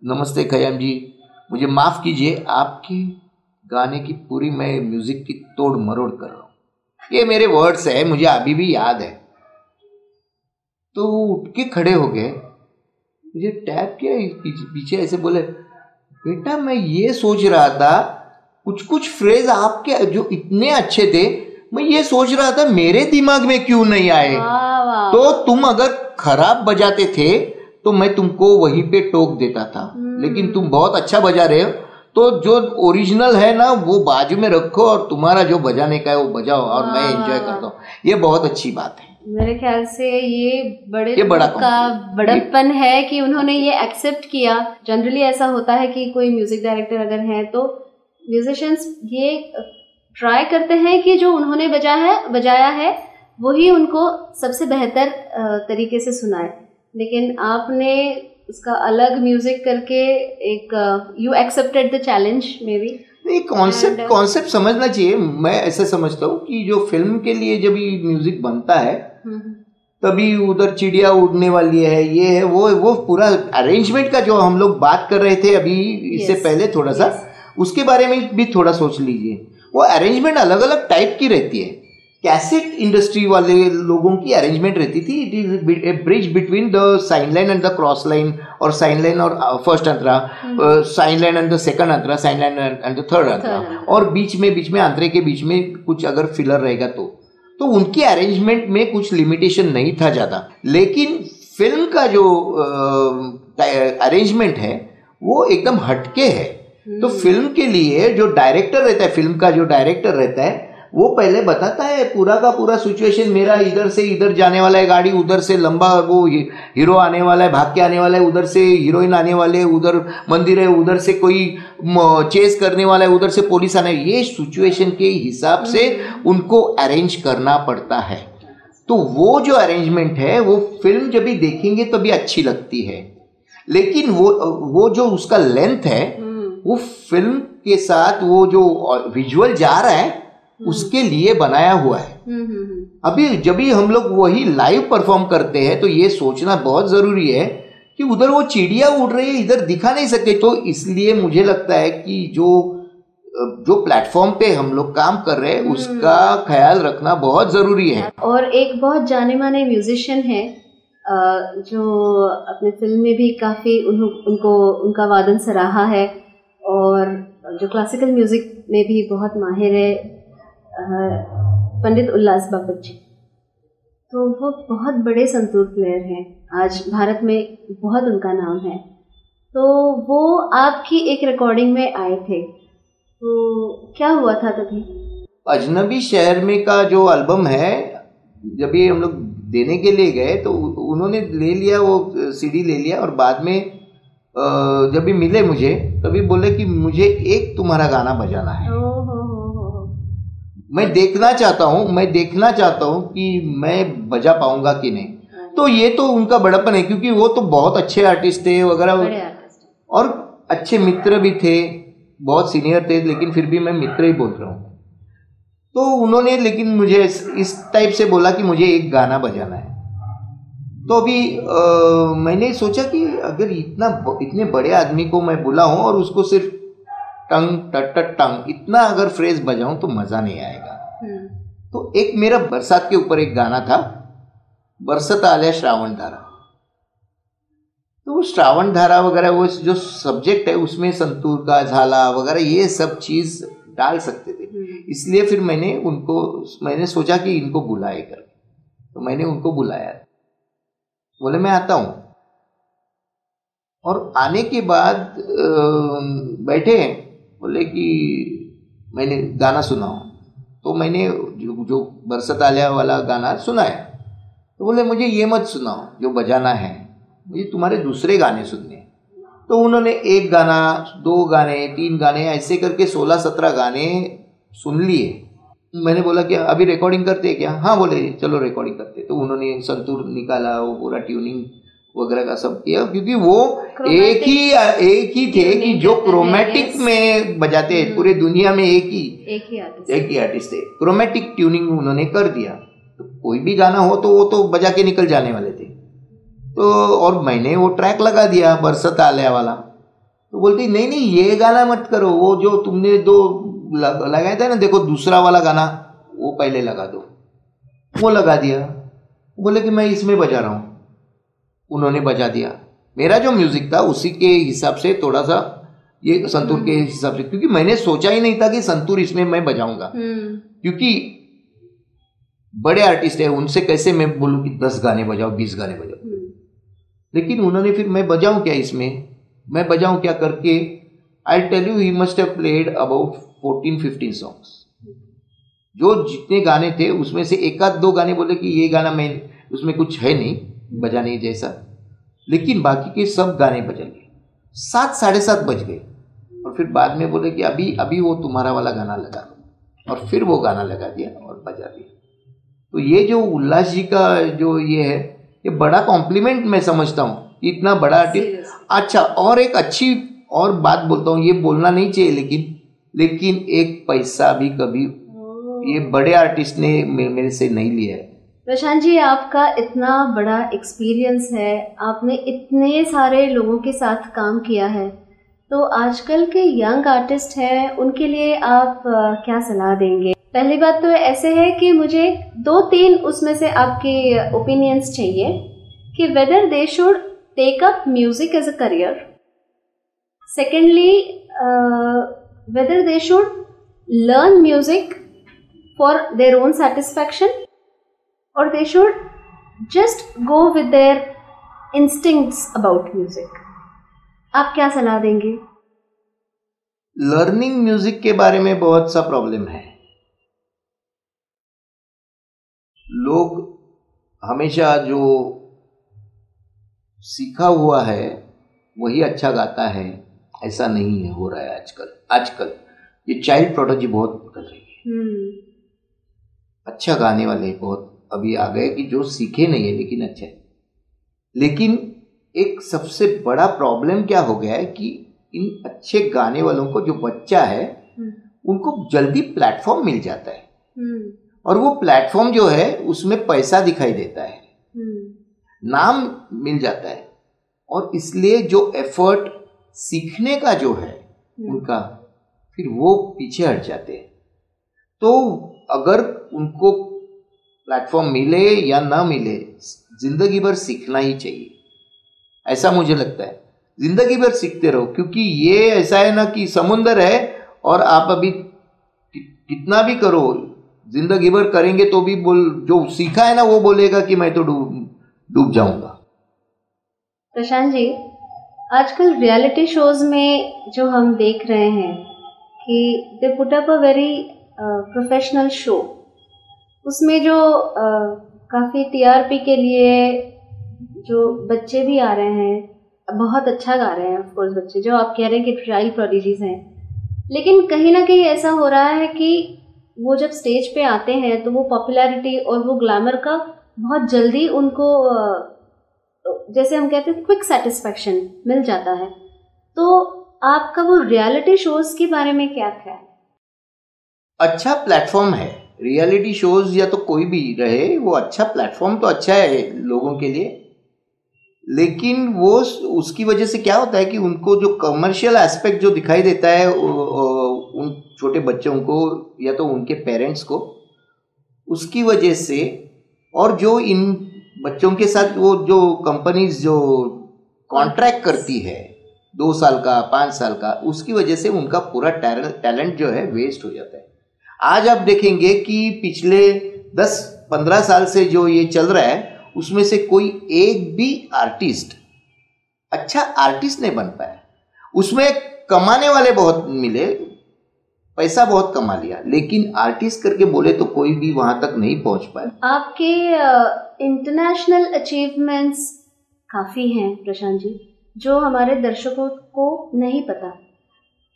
नमस्ते खयाम जी, मुझे माफ कीजिए, आपके गाने की पूरी मैं म्यूजिक की तोड़ मरोड़ कर रहा हूँ। ये मेरे वर्ड्स है, मुझे अभी भी याद है। तो उठ के खड़े हो गए, मुझे टैप किया पीछे, ऐसे बोले, बेटा मैं ये सोच रहा था, कुछ फ्रेज आपके जो इतने अच्छे थे, मैं ये सोच रहा था मेरे दिमाग में क्यों नहीं आए। तो तुम अगर खराब बजाते थे तो मैं तुमको वहीं पे टोक देता था, लेकिन तुम बहुत अच्छा बजा रहे हो, तो जो ओरिजिनल है ना वो बाजू में रखो, और तुम्हारा जो बजाने का है वो बजाओ, और मैं एंजॉय करता हूँ। ये बहुत अच्छी बात है। मेरे ख्याल से ये बड़ा का बड़प्पन है कि उन्होंने ये एक्सेप्ट किया। जनरली ऐसा होता है कि कोई म्यूजिक डायरेक्टर अगर है तो म्यूजिशियंस ये ट्राई करते हैं कि जो उन्होंने बजाया है वही उनको सबसे बेहतर तरीके से सुनाए, लेकिन आपने उसका अलग म्यूजिक करके एक you accepted the challenge. May be नहीं, कॉन्सेप्ट समझना चाहिए। मैं ऐसा समझता हूँ कि जो फिल्म के लिए जब ये म्यूजिक बनता है तभी उधर चिड़िया उड़ने वाली है, ये है वो पूरा अरेंजमेंट का जो हम लोग बात कर रहे थे अभी इससे पहले थोड़ा सा, उसके बारे में भी थोड़ा सोच लीजिए। वो अरेंजमेंट अलग अलग टाइप की रहती है। कैसेट इंडस्ट्री वाले लोगों की अरेंजमेंट रहती थी, it is a bridge between the sign line and the cross line, और साइन लाइन और first antara, sign line and the second antara, sign line and the third antara, और बीच में अंतरे के बीच में कुछ अगर फिलर रहेगा तो उनकी अरेंजमेंट में कुछ लिमिटेशन नहीं था ज़्यादा। लेकिन फिल्म का जो अरेंजमेंट है वो एकदम हटके है। तो फिल्म के लिए जो डायरेक्टर रहता है, फिल्म का जो डायरेक्टर रहता है, वो पहले बताता है पूरा का पूरा सिचुएशन, मेरा इधर से इधर जाने वाला है गाड़ी, उधर से लंबा वो हीरो आने वाला है, भाग के आने वाला है, उधर से हीरोइन आने वाले है, उधर मंदिर है, उधर से कोई चेस करने वाला है, उधर से पुलिस आने, ये सिचुएशन के हिसाब से उनको अरेंज करना पड़ता है। तो वो जो अरेंजमेंट है वो फिल्म जब भी देखेंगे तभी अच्छी लगती है, लेकिन वो जो उसका लेंथ है वो फिल्म के साथ वो जो विजुअल जा रहा है उसके लिए बनाया हुआ है। अभी जब भी हम लोग वही लाइव परफॉर्म करते हैं तो ये सोचना बहुत जरूरी है कि उधर वो चिड़िया उड़ रही है, इधर दिखा नहीं सकते। तो इसलिए मुझे लगता है कि जो प्लेटफॉर्म पे हम लोग काम कर रहे हैं उसका ख्याल रखना बहुत जरूरी है। और एक बहुत जाने माने म्यूजिशियन है जो अपने फिल्म में भी काफी उनका वादन सराहा है, और जो क्लासिकल म्यूजिक में भी बहुत माहिर है, पंडित उल्लास बापट जी, तो वो बहुत बड़े संतूर प्लेयर हैं, आज भारत में बहुत उनका नाम है। तो वो आपकी एक रिकॉर्डिंग में आए थे, तो क्या हुआ था तभी? अजनबी शहर में का जो एल्बम है, जब ये हम लोग देने के लिए गए तो उन्होंने ले लिया, वो सीडी ले लिया, और बाद में जब भी मिले मुझे तभी बोले कि मुझे एक तुम्हारा गाना बजाना है। मैं देखना चाहता हूँ कि मैं बजा पाऊंगा कि नहीं। तो ये तो उनका बड़प्पन है, क्योंकि वो तो बहुत अच्छे आर्टिस्ट थे वगैरह, और अच्छे मित्र भी थे, बहुत सीनियर थे, लेकिन फिर भी मैं मित्र ही बोल रहा हूँ। तो उन्होंने लेकिन मुझे इस टाइप से बोला कि मुझे एक गाना बजाना है। तो अभी मैंने सोचा कि अगर इतने बड़े आदमी को मैं बुला हूँ और उसको सिर्फ टंग टट टंग इतना अगर फ्रेज बजाऊं तो मज़ा नहीं आएगा। तो एक मेरा बरसात के ऊपर एक गाना था, बरसत आल्या श्रावण धारा। तो वो श्रावण धारा वगैरह वो जो सब्जेक्ट है उसमें संतूर का झाला वगैरह ये सब चीज़ डाल सकते थे, इसलिए फिर मैंने सोचा कि इनको बुलाए कर, तो मैंने उनको बुलाया। बोले मैं आता हूँ, और आने के बाद बैठे, बोले कि मैंने गाना सुनाओ। तो मैंने जो बरसत आल्या वाला गाना सुनाया। तो बोले मुझे ये मत सुनाओ जो बजाना है, मुझे तुम्हारे दूसरे गाने सुनने। तो उन्होंने एक गाना, 2 गाने, 3 गाने, ऐसे करके 16-17 गाने सुन लिए। मैंने बोला कि अभी रिकॉर्डिंग करते हैं क्या? हाँ बोले चलो रिकॉर्डिंग करते। तो उन्होंने संतूर निकाला, वो पूरा ट्यूनिंग वगैरह का सब किया, क्योंकि वो एक ही थे कि जो क्रोमेटिक में बजाते हैं पूरे दुनिया में, एक ही आर्टिस्ट थे। क्रोमेटिक ट्यूनिंग उन्होंने कर दिया, तो कोई भी गाना हो तो वो तो बजा के निकल जाने वाले थे। तो और मैंने वो ट्रैक लगा दिया बरसत आल्या वाला। तो बोलती नहीं ये गाना मत करो, वो जो तुमने 2 लगाया था ना, देखो दूसरा वाला गाना वो पहले लगा दो। वो लगा दिया, बोले कि मैं इसमें बजा रहा हूँ। उन्होंने बजा दिया, मेरा जो म्यूजिक था उसी के हिसाब से, थोड़ा सा ये संतूर के हिसाब से, क्योंकि मैंने सोचा ही नहीं था कि संतूर इसमें मैं बजाऊंगा, क्योंकि बड़े आर्टिस्ट है, उनसे कैसे मैं बोलूं कि 10 गाने बजाओ, 20 गाने बजाओ। लेकिन उन्होंने फिर मैं बजाऊं क्या इसमें, मैं बजाऊं क्या करके, I tell you he must have played about 14-15 songs. जो जितने गाने थे उसमें से 1-2 गाने बोले कि ये गाना मैं उसमें कुछ है नहीं बजाने जैसा, लेकिन बाकी के सब गाने बज गए। 7-7:30 बज गए, और फिर बाद में बोले कि अभी वो तुम्हारा वाला गाना लगा दो, और फिर वो गाना लगा दिया और बजा दिया। तो ये जो उल्लास जी का जो ये है, ये बड़ा कॉम्प्लीमेंट मैं समझता हूँ, इतना बड़ा आर्टिस्ट। अच्छा, और एक अच्छी और बात बोलता हूँ, ये बोलना नहीं चाहिए, लेकिन एक पैसा भी कभी ये बड़े आर्टिस्ट ने मेरे से नहीं लिया है। प्रशांत जी, आपका इतना बड़ा एक्सपीरियंस है, आपने इतने सारे लोगों के साथ काम किया है, तो आजकल के यंग आर्टिस्ट हैं उनके लिए आप क्या सलाह देंगे? पहली बात तो ऐसे है कि मुझे 2-3 उसमें से आपके ओपिनियंस चाहिए कि whether they should take up music as a career, secondly whether they should learn music for their own satisfaction, or they should just go with their instincts about music. आप क्या सलाह देंगे? लर्निंग म्यूजिक के बारे में बहुत सा problem है। लोग हमेशा जो सीखा हुआ है वही अच्छा गाता है, ऐसा नहीं है, हो रहा है आजकल ये चाइल्ड प्रोडक्ट बहुत कर रही है। अच्छा गाने वाले बहुत अभी आ गए कि जो सीखे नहीं है लेकिन अच्छे। लेकिन एक सबसे बड़ा प्रॉब्लम क्या हो गया है कि इन अच्छे गाने वालों को, जो बच्चा है, उनको जल्दी प्लेटफॉर्म मिल जाता है, और वो प्लेटफॉर्म जो है उसमें पैसा दिखाई देता है, नाम मिल जाता है, और इसलिए जो एफर्ट सीखने का जो है उनका, फिर वो पीछे हट जाते हैं। तो अगर उनको प्लेटफॉर्म मिले या ना मिले, जिंदगी भर सीखना ही चाहिए, ऐसा मुझे लगता है। जिंदगी भर सीखते रहो, क्योंकि ये ऐसा है ना कि समुंदर है और आप अभी कितना भी करो, जिंदगी भर करेंगे तो भी जो सीखा है ना वो बोलेगा कि मैं तो डूब जाऊंगा। प्रशांत जी, आजकल रियलिटी शोज में जो हम देख रहे हैं कि they put up a very professional show, उसमें जो काफ़ी टीआरपी के लिए जो बच्चे भी आ रहे हैं, बहुत अच्छा गा रहे हैं ऑफ कोर्स बच्चे, जो आप कह रहे हैं कि चाइल्ड प्रोडिजीज हैं, लेकिन कहीं ना कहीं ऐसा हो रहा है कि वो जब स्टेज पे आते हैं तो वो पॉपुलैरिटी और वो ग्लैमर का बहुत जल्दी उनको जैसे हम कहते हैं क्विक सेटिस्फैक्शन मिल जाता है। तो आपका वो रियलिटी शोज के बारे में क्या ख्याल है? अच्छा प्लेटफॉर्म है रियलिटी शोज, या तो कोई भी रहे, वो अच्छा प्लेटफॉर्म तो अच्छा है लोगों के लिए, लेकिन वो उसकी वजह से क्या होता है कि उनको जो कमर्शियल एस्पेक्ट जो दिखाई देता है उन छोटे बच्चों को या तो उनके पेरेंट्स को, उसकी वजह से, और जो इन बच्चों के साथ वो जो कंपनीज जो कॉन्ट्रैक्ट करती है 2 साल का 5 साल का, उसकी वजह से उनका पूरा टैलेंट जो है वेस्ट हो जाता है। आज आप देखेंगे कि पिछले 10-15 साल से जो ये चल रहा है उसमें से कोई एक भी आर्टिस्ट अच्छा आर्टिस्ट नहीं बन पाया। उसमें कमाने वाले बहुत मिले, पैसा बहुत कमा लिया, लेकिन आर्टिस्ट करके बोले तो कोई भी वहां तक नहीं पहुंच पाया। आपके इंटरनेशनल अचीवमेंट्स काफ़ी हैं प्रशांत जी, जो हमारे दर्शकों को नहीं पता।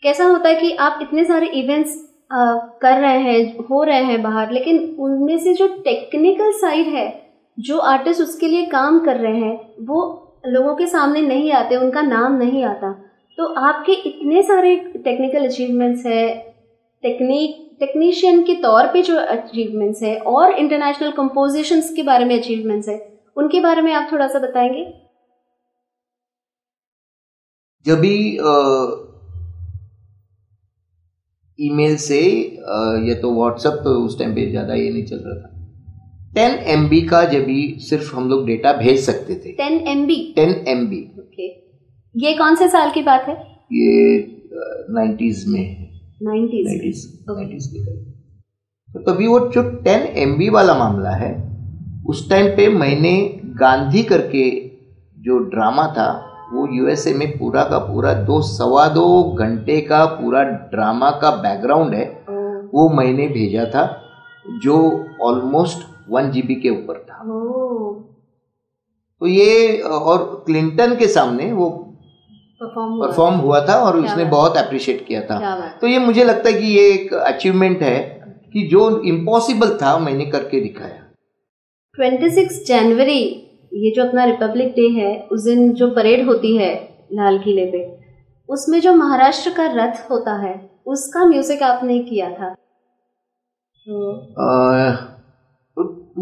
कैसा होता है कि आप इतने सारे इवेंट्स कर रहे हैं, हो रहे हैं बाहर, लेकिन उनमें से जो टेक्निकल साइड है, जो आर्टिस्ट उसके लिए काम कर रहे हैं, वो लोगों के सामने नहीं आते, उनका नाम नहीं आता। तो आपके इतने सारे टेक्निकल अचीवमेंट्स है, टेक्नीशियन के तौर पे जो अचीवमेंट्स है, और इंटरनेशनल कंपोजिशंस के बारे में अचीवमेंट्स है, उनके बारे में आप थोड़ा सा बताएंगे? जब भी ईमेल से या तो व्हाट्सएप, तो उस टाइम पे ज़्यादा ये नहीं चल रहा था, 10 MB का जब भी सिर्फ हम लोग डेटा भेज सकते थे। 10 MB? 10 MB। ओके, ये कौन से साल की बात है? ये 90s में है। 90s के करीब। तो तभी वो जो 10 MB वाला मामला है, उस टाइम पे मैंने गांधी करके जो ड्रामा था, वो USA में पूरा का पूरा 2-2.25 घंटे का पूरा ड्रामा का बैकग्राउंड है, वो मैंने भेजा था, जो ऑलमोस्ट 1 GB के ऊपर था। तो ये और क्लिंटन के सामने वो परफॉर्म हुआ था और उसने बहुत अप्रिशिएट किया था। तो ये मुझे लगता है कि ये एक अचीवमेंट है कि जो इम्पॉसिबल था मैंने करके दिखाया। 26 जनवरी, ये जो अपना रिपब्लिक डे है, उस दिन जो परेड होती है लाल किले पे, उसमें जो महाराष्ट्र का रथ होता है, उसका म्यूजिक आपने किया था।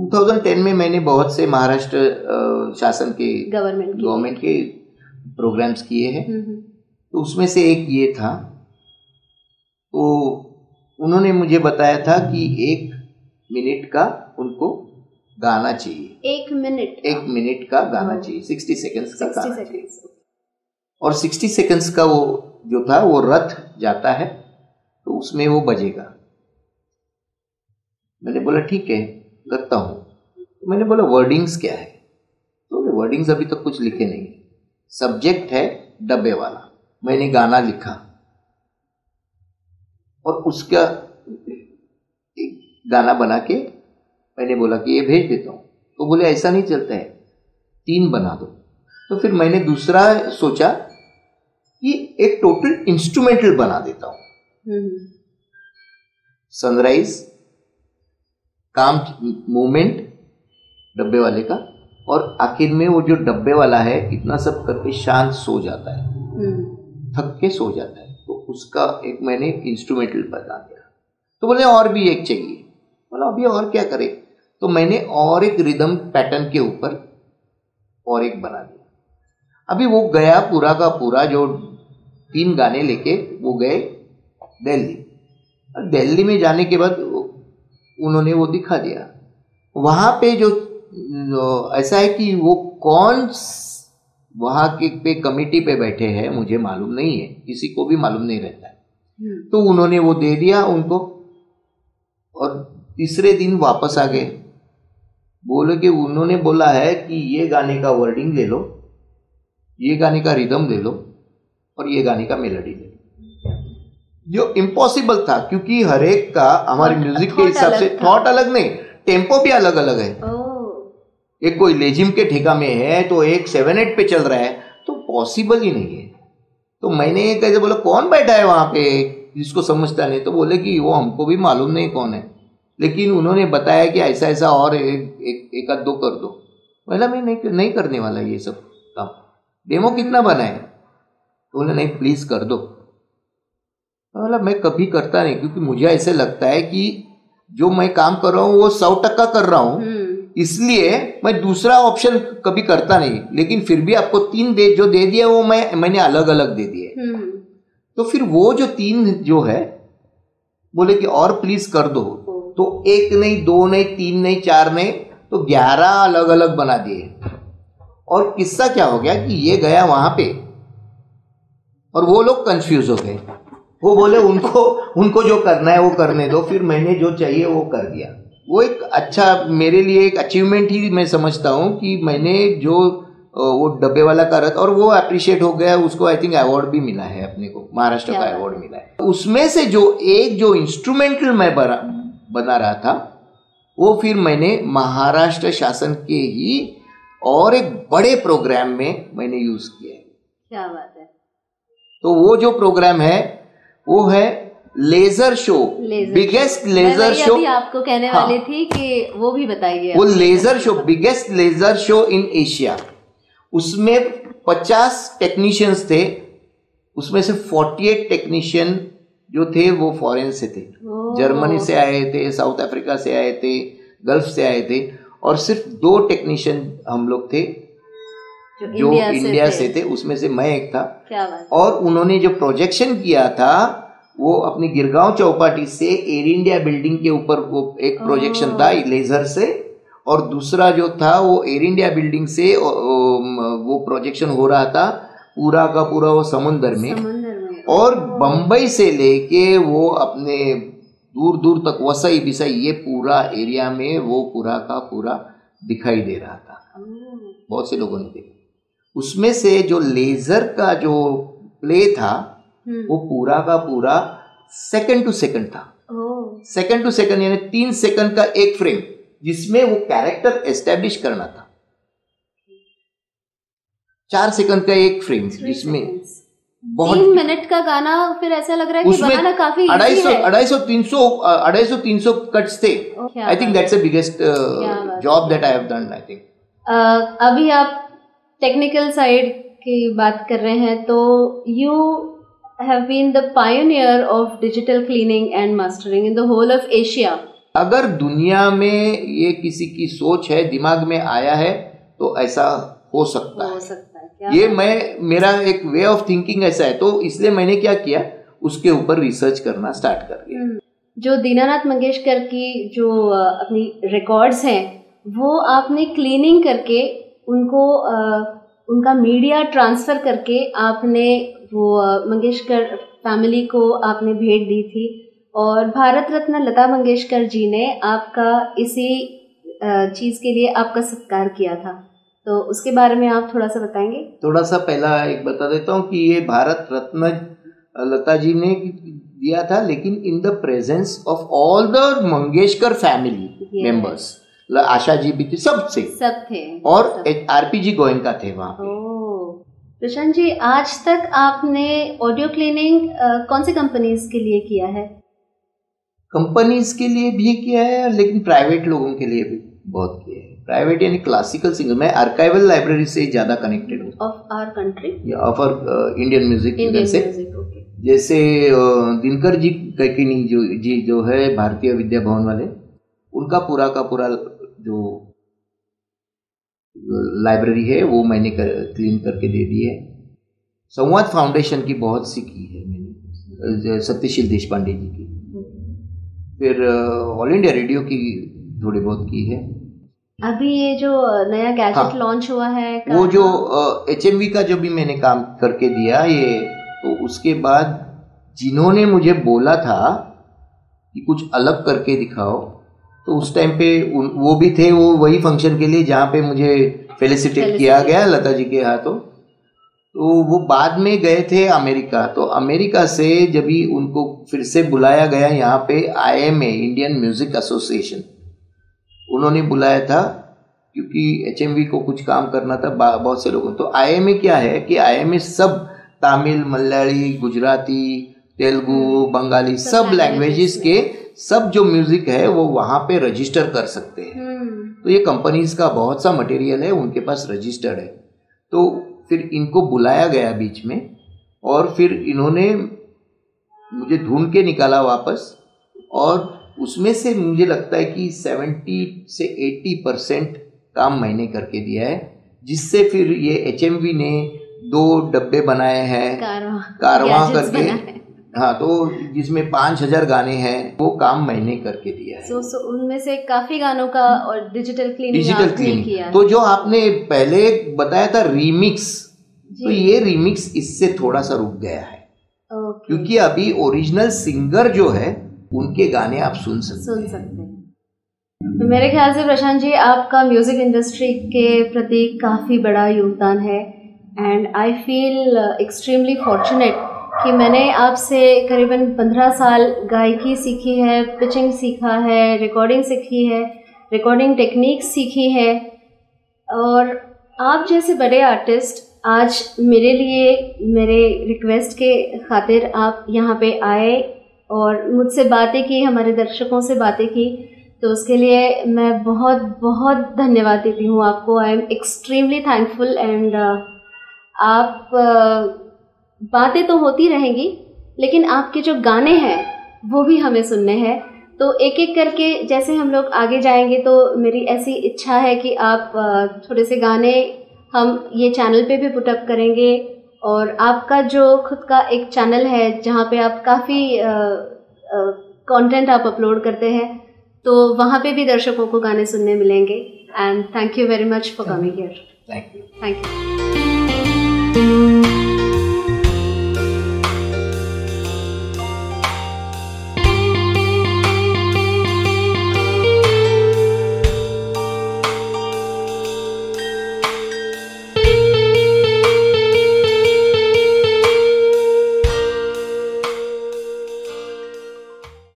2010 में मैंने बहुत से महाराष्ट्र शासन के गवर्नमेंट के प्रोग्राम्स किए हैं, तो उसमें से एक ये था। तो उन्होंने मुझे बताया था कि 1 मिनट का उनको गाना चाहिए। 1 मिनट का गाना चाहिए, 60 सेकंड्स का गाना चाहिए। और 60 सेकंड्स का वो जो था, वो रथ जाता है तो उसमें वो बजेगा। मैंने बोला ठीक है, करता हूँ। तो मैंने बोला वर्डिंग्स क्या है? तो वर्डिंग्स अभी तक कुछ लिखे नहीं। सब्जेक्ट है डब्बे वाला। मैंने गाना लिखा और उसका एक गाना बना के मैंने बोला कि ये भेज देता हूँ। तो बोले ऐसा नहीं चलता है, 3 बना दो। तो फिर मैंने दूसरा सोचा कि एक टोटल इंस्ट्रूमेंटल बना देता हूँ। सनराइज, काम मूवमेंट डब्बे वाले का, और आखिर में वो जो डब्बे वाला है इतना सब करके शांत सो जाता है, थक के सो जाता है। तो उसका एक मैंने इंस्ट्रूमेंटल बना दिया। तो बोले और भी एक चाहिए। बोला अभी और क्या करे? तो मैंने और एक रिदम पैटर्न के ऊपर और एक बना दिया। अभी वो गया पूरा का पूरा, जो 3 गाने लेके वो गए दिल्ली। और दिल्ली में जाने के बाद उन्होंने वो दिखा दिया। वहाँ पे जो ऐसा है कि वो कौन वहाँ के पे कमेटी पे बैठे हैं मुझे मालूम नहीं है, किसी को भी मालूम नहीं रहता है। तो उन्होंने वो दे दिया उनको, और तीसरे दिन वापस आ गए। बोले कि उन्होंने बोला है कि ये गाने का वर्डिंग ले लो, ये गाने का रिदम ले लो, और ये गाने का मेलोडी ले लो, जो इम्पॉसिबल था क्योंकि हर एक का हमारे म्यूजिक के हिसाब से थॉट अलग नहीं, टेम्पो भी अलग अलग है। एक कोई लेजिम के ठेका में है तो एक 7/8 पे चल रहा है, तो पॉसिबल ही नहीं है। तो मैंने कैसे बोला कौन बैठा है वहां पे जिसको समझता नहीं, तो बोले कि वो हमको भी मालूम नहीं कौन है, लेकिन उन्होंने बताया कि ऐसा ऐसा और एक आध दो कर दो। बोला मैं नहीं करने वाला ये सब काम, डेमो कितना बना है? बोले नहीं प्लीज कर दो। बोला मैं कभी करता नहीं, क्योंकि मुझे ऐसे लगता है कि जो मैं काम कर रहा हूँ वो 100% कर रहा हूँ, इसलिए मैं दूसरा ऑप्शन कभी करता नहीं। लेकिन फिर भी आपको 3 जो दे दिया वो मैंने अलग अलग दे दिए। तो फिर वो जो 3 जो है बोले कि और प्लीज कर दो, तो 1 नहीं 2 नहीं 3 नहीं 4 नहीं, तो 11 अलग अलग बना दिए। और किस्सा क्या हो गया कि ये गया वहां पे और वो लोग कंफ्यूज हो गए। वो बोले उनको जो करना है वो करने दो, फिर मैंने जो चाहिए वो कर दिया। वो एक अच्छा मेरे लिए एक अचीवमेंट ही मैं समझता हूँ कि मैंने जो वो डब्बे वाला करा था, और वो अप्रिशिएट हो गया, उसको आई थिंक अवार्ड भी मिला है अपने को, महाराष्ट्र का अवार्ड मिला है। उसमें से जो इंस्ट्रूमेंटल मैं बना रहा था वो फिर मैंने महाराष्ट्र शासन के ही और एक बड़े प्रोग्राम में मैंने यूज किया है। क्या बात है। तो वो जो प्रोग्राम है वो है laser show, biggest laser show. मैं आपको कहने वाली थी कि वो भी बताइए। वो laser show, biggest laser show in Asia. उसमें 50 टेक्नीशियंस थे, उसमें से 48 टेक्नीशियन जो थे वो फॉरेन से थे, जर्मनी से आए थे, साउथ अफ्रीका से आए थे, गल्फ से आए थे, और सिर्फ 2 टेक्नीशियन हम लोग थे जो इंडिया से थे, उसमें से मैं एक था। क्या बात। और उन्होंने जो प्रोजेक्शन किया था वो अपनी गिरगांव चौपाटी से एयर इंडिया बिल्डिंग के ऊपर वो एक प्रोजेक्शन था लेजर से, और दूसरा जो था वो एयर इंडिया बिल्डिंग से वो प्रोजेक्शन हो रहा था पूरा का पूरा वो समुंदर में। और बंबई से लेके वो अपने दूर दूर तक वसई बिसई ये पूरा एरिया में वो पूरा का पूरा दिखाई दे रहा था। बहुत से लोगों ने देखा। उसमें से जो लेजर का जो प्ले था वो पूरा का पूरा सेकंड टू सेकंड था। सेकंड टू सेकंड यानी 3 सेकंड का एक फ्रेम, जिसमें वो कैरेक्टर एस्टेब्लिश करना था। 4 सेकंड का एक फ्रेम, जिसमें बहुत 3 मिनट का गाना, फिर ऐसा लग रहा है कि बनाना काफी इजी है। 250-300 कट्स थे। I think that's the biggest job that I have done. I think अभी आप टेक्निकल साइड की बात कर रहे हैं, तो you have been the pioneer of digital cleaning and mastering in the whole of Asia. अगर दुनिया में ये किसी की सोच है, दिमाग में आया है, तो ऐसा हो सकता है। क्या ये मेरा एक वे ऑफ थिंकिंग ऐसा है, तो इसलिए मैंने क्या किया, उसके ऊपर रिसर्च करना स्टार्ट कर दिया। जो दीनानाथ मंगेशकर की जो अपनी रिकॉर्ड्स हैं वो आपने क्लीनिंग करके उनको उनका मीडिया ट्रांसफर करके आपने वो मंगेशकर फैमिली को आपने भेंट दी थी, और भारत रत्न लता मंगेशकर जी ने आपका इसी चीज़ के लिए आपका सत्कार किया था। तो उसके बारे में आप थोड़ा सा बताएंगे? थोड़ा सा पहला एक बता देता हूँ कि ये भारत रत्न लता जी ने दिया था, लेकिन in the presence of all the Mangeshkar family members. Asha ji भी थी, सब थे, और आरपीजी गोयनका थे वहाँ पे। प्रशांत जी, आज तक आपने ऑडियो क्लीनिंग कौन सी कंपनीज के लिए किया है? कंपनीज के लिए भी किया है, लेकिन प्राइवेट लोगों के लिए भी बहुत किया है। प्राइवेट यानी क्लासिकल सिंगर। मैं आर्काइवल लाइब्रेरी से ज़्यादा कनेक्टेड हूँ। ऑफ आवर कंट्री या ऑफ आवर इंडियन म्यूजिक से। जैसे दिनकर जी कैकिनी जो है भारतीय विद्या भवन वाले, उनका पूरा का पूरा जो लाइब्रेरी है वो मैंने क्लीन करके दे दी है। संवाद फाउंडेशन की बहुत सी की है मैंने, सत्यशील देशपांडे जी की। फिर ऑल इंडिया रेडियो की थोड़ी बहुत की है। अभी ये जो नया गैजेट लॉन्च हुआ है वो जो HMV का जो भी मैंने काम करके दिया ये, तो उसके बाद जिन्होंने मुझे बोला था कि कुछ अलग करके दिखाओ, तो उस टाइम पे वो भी थे, वो वही फंक्शन के लिए जहाँ पे मुझे फेलिसिटेट किया गया लता जी के हाथों। तो वो बाद में गए थे अमेरिका, तो अमेरिका से जब भी उनको फिर से बुलाया गया यहाँ पे IMA, इंडियन म्यूजिक एसोसिएशन, उन्होंने बुलाया था क्योंकि HMV को कुछ काम करना था बहुत से लोगों। तो IMA क्या है कि IMA सब तमिल, मलयाली, गुजराती, तेलुगु, बंगाली, सब लैंग्वेजेस के सब जो म्यूजिक है वो वहाँ पे रजिस्टर कर सकते हैं। तो ये कंपनीज का बहुत सा मटेरियल है, उनके पास रजिस्टर्ड है। तो फिर इनको बुलाया गया बीच में, और फिर इन्होंने मुझे ढूंढ के निकाला वापस, और उसमें से मुझे लगता है कि 70 से 80% काम मैंने करके दिया है, जिससे फिर ये HMV ने 2 डब्बे बनाए हैं कारवां करके, हाँ, तो जिसमें 5000 गाने हैं, वो काम मैंने करके दिया है। उनमें से काफी गानों का और डिजिटल क्लीनिंग किया। तो जो आपने पहले बताया था रीमिक्स, तो ये रीमिक्स इससे थोड़ा सा रुक गया है, क्योंकि अभी ओरिजिनल सिंगर जो है उनके गाने आप सुन सकते हैं। तो मेरे ख्याल से प्रशांत जी, आपका म्यूजिक इंडस्ट्री के प्रति काफी बड़ा योगदान है, and I feel extremely fortunate कि मैंने आपसे करीबन 15 साल गायकी सीखी है, पिचिंग सीखा है, रिकॉर्डिंग सीखी है, रिकॉर्डिंग टेक्निक सीखी है, और आप जैसे बड़े आर्टिस्ट आज मेरे लिए, मेरे रिक्वेस्ट के खातिर आप यहाँ पे आए और मुझसे बातें की, हमारे दर्शकों से बातें की, तो उसके लिए मैं बहुत बहुत धन्यवाद देती हूँ आपको। I am extremely thankful, and आप बातें तो होती रहेंगी, लेकिन आपके जो गाने हैं वो भी हमें सुनने हैं। तो एक एक करके जैसे हम लोग आगे जाएंगे, तो मेरी ऐसी इच्छा है कि आप थोड़े से गाने हम ये चैनल पे भी पुटअप करेंगे, और आपका जो खुद का एक चैनल है जहाँ पे आप काफ़ी कंटेंट आप अपलोड करते हैं, तो वहाँ पे भी दर्शकों को गाने सुनने मिलेंगे। And thank you very much for coming here. Thank you.